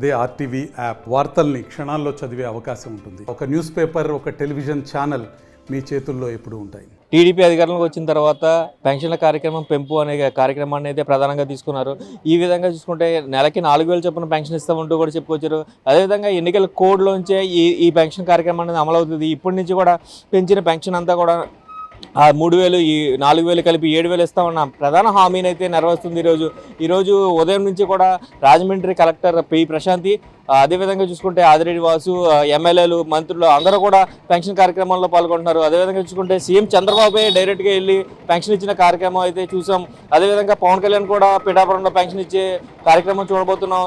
అదే RTV app వార్తల్ని క్షణాల్లో చదివే అవకాశం ఉంటుంది. ఒక న్యూస్ పేపర్, ఒక టెలివిజన్ ఛానల్ మీ చేతుల్లో ఎప్పుడూ ఉంటాయి. టీడీపీ అధికారంలోకి వచ్చిన తర్వాత పెన్షన్ల కార్యక్రమం పెంపు అనే కార్యక్రమాన్ని అయితే ప్రధానంగా తీసుకున్నారు. ఈ విధంగా చూసుకుంటే నెలకి 4,000 చొప్పున పెన్షన్ ఇస్తామంటూ కూడా చెప్పుకొచ్చారు. అదేవిధంగా ఎన్నికల కోడ్లోంచే ఈ పెన్షన్ కార్యక్రమం అనేది అమలవుతుంది. ఇప్పటి నుంచి కూడా పెంచిన పెన్షన్ అంతా కూడా 3,000 ఈ 4,000 కలిపి 7,000 ఇస్తామన్న ప్రధాన హామీని అయితే నెరవేరుస్తుంది. ఈరోజు ఉదయం నుంచి కూడా రాజమండ్రి కలెక్టర్ పి ప్రశాంతి, అదేవిధంగా చూసుకుంటే ఆదిరెడ్డి వాసు, ఎమ్మెల్యేలు, మంత్రులు అందరూ కూడా పెన్షన్ కార్యక్రమంలో పాల్గొంటున్నారు. అదేవిధంగా చూసుకుంటే సీఎం చంద్రబాబు డైరెక్ట్గా వెళ్ళి పెన్షన్ ఇచ్చిన కార్యక్రమం అయితే చూసాం. అదేవిధంగా పవన్ కళ్యాణ్ కూడా పిఠాపురంలో పెన్షన్ ఇచ్చే కార్యక్రమం చూడబోతున్నాం.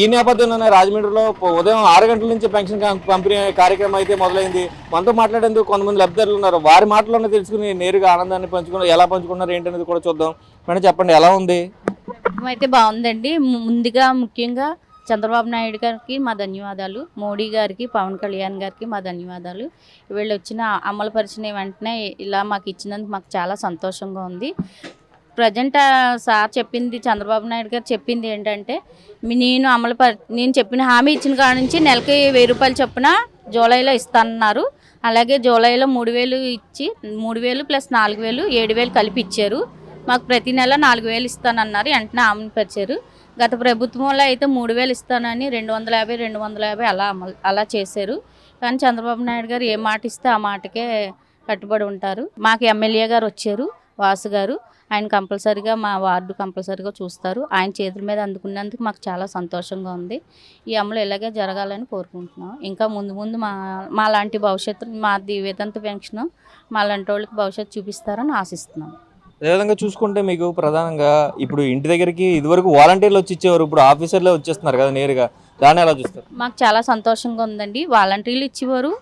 ఈ నేపథ్యంలోనే రాజమండ్రిలో ఉదయం 6 గంటల నుంచి పెన్షన్ పంపిణీ కార్యక్రమం అయితే మొదలైంది. మనతో మాట్లాడేందుకు కొంతమంది లబ్ధిదారులు ఉన్నారు. వారి మాటల్లోనే తెలుసుకుని నేరుగా ఆనందాన్ని ఎలా పంచుకున్నారు ఏంటనేది కూడా చూద్దాం. మేడం చెప్పండి, ఎలా ఉంది? అయితే బాగుందండి. ముందుగా ముఖ్యంగా చంద్రబాబు నాయుడు గారికి మా ధన్యవాదాలు, మోడీ గారికి, పవన్ కళ్యాణ్ గారికి మా ధన్యవాదాలు. వీళ్ళు వచ్చిన అమలుపరిచిన వెంటనే ఇలా మాకు ఇచ్చినందుకు మాకు చాలా సంతోషంగా ఉంది. ప్రజెంట్ సార్ చెప్పింది, చంద్రబాబు నాయుడు గారు చెప్పింది ఏంటంటే, నేను చెప్పిన హామీ ఇచ్చిన కాడ నుంచి నెలకి 1,000 రూపాయలు చొప్పున జూలైలో ఇస్తానన్నారు. అలాగే జూలైలో 3,000 ఇచ్చి 3,000 ప్లస్ 4,000 7,000 కలిపి ఇచ్చారు. మాకు ప్రతి నెల 4,000 ఇస్తానన్నారు. వెంటనే అమలుపరిచారు. గత ప్రభుత్వంలో అయితే 3,000 ఇస్తానని 250 అలా చేశారు. కానీ చంద్రబాబు నాయుడు గారు ఏ మాట ఇస్తే ఆ మాటకే కట్టుబడి ఉంటారు. మాకు ఎమ్మెల్యే గారు వచ్చారు, వాసు గారు. ఆయన కంపల్సరీగా మా వార్డు కంపల్సరీగా చూస్తారు. ఆయన చేతుల మీద అందుకున్నందుకు మాకు చాలా సంతోషంగా ఉంది. ఈ అమలు ఇలాగే జరగాలని కోరుకుంటున్నాం. ఇంకా ముందు మా లాంటి భవిష్యత్తు, మాది వేదాంత పెన్షన్ మా లాంటి వాళ్ళకి భవిష్యత్తు చూపిస్తారని ఆశిస్తున్నాం. అదేవిధంగా చూసుకుంటే మీకు ప్రధానంగా ఇప్పుడు ఇంటి దగ్గరికి ఇదివరకు వాలంటీర్లు వచ్చి ఇచ్చేవారు, ఇప్పుడు ఆఫీసర్లే వచ్చేస్తున్నారు కదా నేరుగా. దాన్ని ఎలా చూస్తారు? మాకు చాలా సంతోషంగా ఉందండి. వాలంటీర్లు ఇచ్చేవారు,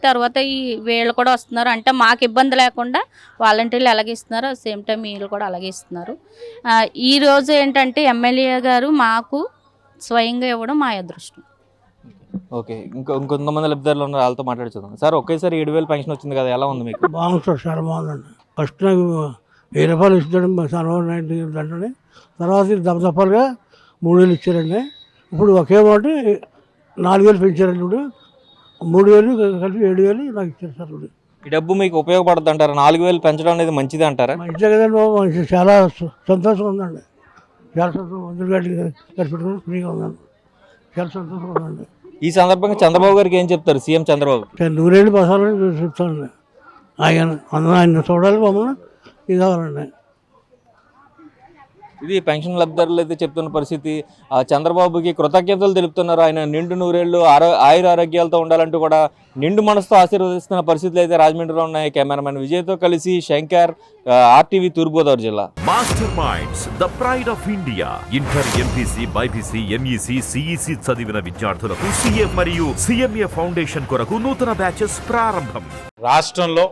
తర్వాత ఈ వీళ్ళు కూడా వస్తున్నారు. అంటే మాకు ఇబ్బంది లేకుండా వాలంటీర్లు ఎలాగే ఇస్తున్నారు, సేమ్ టైం వీళ్ళు కూడా అలాగే ఇస్తున్నారు. ఈరోజు ఏంటంటే ఎమ్మెల్యే గారు మాకు స్వయంగా ఇవ్వడం మా అదృష్టం. ఓకే, ఇంకొంతమంది లబ్ధిదారులు ఉన్నారు, వాళ్ళతో మాట్లాడుతున్నాం. సార్, ఒకేసారి 7,000 పెన్షన్ వచ్చింది కదా, ఎలా ఉంది మీకు? బాగుంది సార్, చాలా బాగుందండి. ఫస్ట్ నాకు 1,000 రూపాయలు ఇచ్చాడు చంద్రబాబు నాయుడు దాంట్లోనే. తర్వాత దఫదఫాలుగా 3,000 ఇచ్చారండి. ఇప్పుడు ఒకే మాట 4,000 పెంచారండి. ఇప్పుడు 3,000 కలిపి 7,000 నాకు ఇచ్చారు సార్. ఈ డబ్బు మీకు ఉపయోగపడుతుంది అంటారా? 4,000 పెంచడం అనేది మంచిది అంటారా? మంచిదే కదండి బాబు, మంచి చాలా సంతోషంగా ఉందండి. చాలా సంతోషం, మందులు పెట్టుకుని ఫ్రీగా ఉందండి. చాలా సంతోషంగా ఉందండి. ఈ సందర్భంగా చంద్రబాబు గారికి ఏం చెప్తారు సీఎం చంద్రబాబు? 100 బసాలని చెప్తానండి. ఆయన చూడాలి, మమ్మల్ని ఇది కావాలండి. ఇది పెన్షన్ లబ్ధిదారులు అయితే చెప్తున్న పరిస్థితి. చంద్రబాబుకి కృతజ్ఞతలు తెలుపుతున్నారు. ఆయన నిండు 100 ఆయుర ఆరోగ్యాలతో ఉండాలంటూ కూడా నిండు మనసుతో ఆశీర్వదిస్తున్న పరిస్థితులు అయితే రాజమండ్రిలో ఉన్నాయి. కెమెరామెన్ విజయ్తో కలిసి శంకర్, ఆర్టీవీ తూర్పుగోదావరి జిల్లా. Master minds, the pride of India. Inter, MPC, BiPC, MEC, CEC చదివిన విద్యార్థులకు సీఏ మరియు సిఎంఏ ఫౌండేషన్ కొరకు నూతన బ్యాచెస్ ప్రారంభం. రాష్ట్రంలో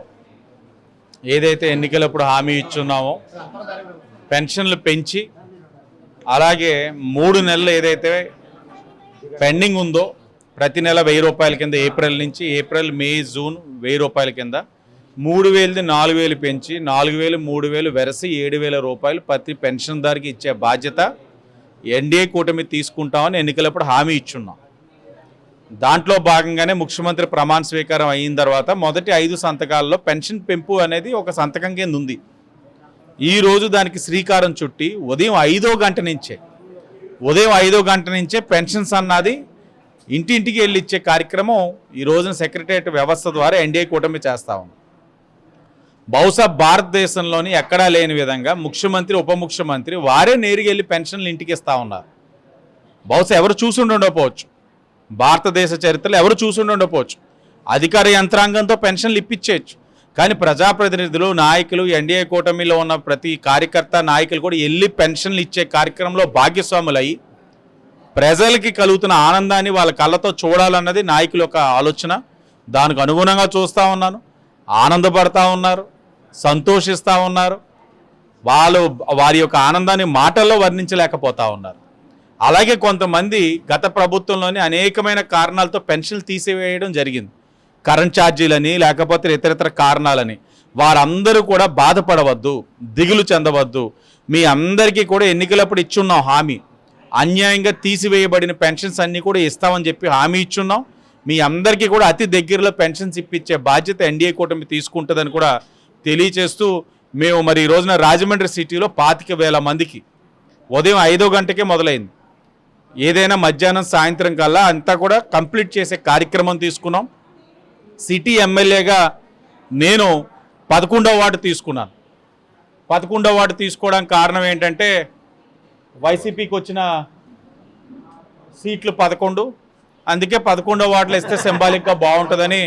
ఏదైతే ఎన్నికలప్పుడు హామీ ఇచ్చున్నామో పెన్షన్లు పెంచి, అలాగే 3 నెలలు ఏదైతే పెండింగ్ ఉందో ప్రతి నెల 1,000 రూపాయల కింద ఏప్రిల్ నుంచి, ఏప్రిల్, మే, జూన్ 1,000 రూపాయల కింద 3,000ది 4,000 పెంచి 4,000 3,000 వెరసి 7,000 రూపాయలు ప్రతి పెన్షన్దారికి ఇచ్చే బాధ్యత ఎన్డీఏ కూటమి తీసుకుంటామని ఎన్నికలప్పుడు హామీ ఇచ్చున్నాం. దాంట్లో భాగంగానే ముఖ్యమంత్రి ప్రమాణ స్వీకారం అయిన తర్వాత మొదటి 5 సంతకాల్లో పెన్షన్ పెంపు అనేది ఒక సంతకం కింద ఉంది. ఈరోజు దానికి శ్రీకారం చుట్టి ఉదయం 5వ గంట నుంచే పెన్షన్స్ అన్నది ఇంటింటికి వెళ్ళి ఇచ్చే కార్యక్రమం ఈ రోజున సెక్రటరియట్ వ్యవస్థ ద్వారా ఎన్డీఏ కూటమి చేస్తా ఉంది. బహుశా భారతదేశంలోని ఎక్కడా లేని విధంగా ముఖ్యమంత్రి, ఉప ముఖ్యమంత్రి వారే నేరుగా వెళ్ళి పెన్షన్లు ఇంటికి ఇస్తూ ఉన్నారు. బహుశా ఎవరు చూసుండకపోవచ్చు, భారతదేశ చరిత్రలో ఎవరు చూసుండకపోవచ్చు. అధికార యంత్రాంగంతో పెన్షన్లు ఇప్పించేయచ్చు, కానీ ప్రజాప్రతినిధులు, నాయకులు, ఎన్డీఏ కూటమిలో ఉన్న ప్రతి కార్యకర్త, నాయకులు కూడా వెళ్ళి పెన్షన్లు ఇచ్చే కార్యక్రమంలో భాగస్వాములయ్యి ప్రజలకి కలుగుతున్న ఆనందాన్ని వాళ్ళ కళ్ళతో చూడాలన్నది నాయకుల యొక్క ఆలోచన. దానికి అనుగుణంగా చూస్తూ ఉన్నాను. ఆనందపడతా ఉన్నారు, సంతోషిస్తూ ఉన్నారు. వారి యొక్క ఆనందాన్ని మాటల్లో వర్ణించలేకపోతూ ఉన్నారు. అలాగే కొంతమంది గత ప్రభుత్వంలోని అనేకమైన కారణాలతో పెన్షన్లు తీసివేయడం జరిగింది. కరెంట్ ఛార్జీలని, లేకపోతే ఇతరితర కారణాలని. వారందరూ కూడా బాధపడవద్దు, దిగులు చెందవద్దు. మీ అందరికీ కూడా ఎన్నికలప్పుడు ఇచ్చున్నాం హామీ. అన్యాయంగా తీసివేయబడిన పెన్షన్స్ అన్నీ కూడా ఇస్తామని చెప్పి హామీ ఇచ్చున్నాం. మీ అందరికీ కూడా అతి దగ్గరలో పెన్షన్స్ ఇప్పించే బాధ్యత ఎన్డీఏ కూటమి తీసుకుంటుందని కూడా తెలియచేస్తూ మేము మరి ఈ రోజున రాజమండ్రి సిటీలో 25,000 మందికి ఉదయం 5 గంటకే మొదలైంది, ఏదైనా మధ్యాహ్నం సాయంత్రం కల్లా అంతా కూడా కంప్లీట్ చేసే కార్యక్రమం తీసుకున్నాం. సిటీ ఎమ్మెల్యేగా నేను 11వ వార్డు తీసుకున్నాను. 11వ వార్డు తీసుకోవడానికి కారణం ఏంటంటే వైసీపీకి వచ్చిన సీట్లు 11, అందుకే 11వ వార్డులో ఇస్తే సింబాలిక్గా బాగుంటుందని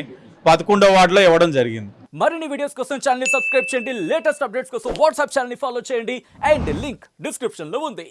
11వ వార్డులో ఇవ్వడం జరిగింది. మరిన్ని వీడియోస్ కోసం ఛానల్ ని సబ్స్క్రైబ్ చేయండి, లేటెస్ట్ అప్డేట్స్ కోసం వాట్సాప్ ఛానల్ ని ఫాలో చేయండి అండ్ లింక్ డిస్క్రిప్షన్ లో ఉంది.